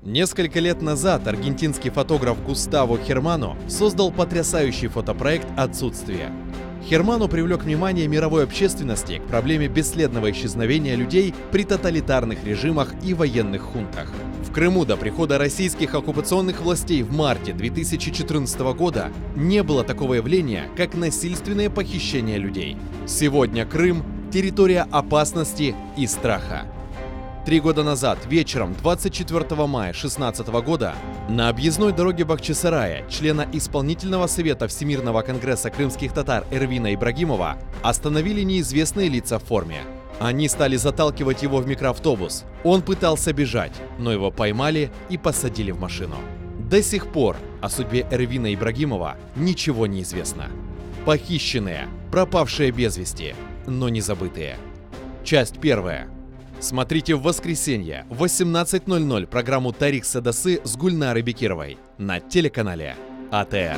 Несколько лет назад аргентинский фотограф Густаво Хермано создал потрясающий фотопроект «Отсутствие». Хермано привлек внимание мировой общественности к проблеме бесследного исчезновения людей при тоталитарных режимах и военных хунтах. В Крыму до прихода российских оккупационных властей в марте 2014 года не было такого явления, как насильственное похищение людей. Сегодня Крым – территория опасности и страха. 3 года назад, вечером 24 мая 2016 года, на объездной дороге Бахчисарая члена исполнительного совета Всемирного конгресса крымских татар Эрвина Ибрагимова остановили неизвестные лица в форме. Они стали заталкивать его в микроавтобус. Он пытался бежать, но его поймали и посадили в машину. До сих пор о судьбе Эрвина Ибрагимова ничего не известно. Похищенные, пропавшие без вести, но не забытые. Часть 1. Смотрите в воскресенье в 18:00 программу «Тарих Садасы» с Гульнарой Бекировой на телеканале АТР.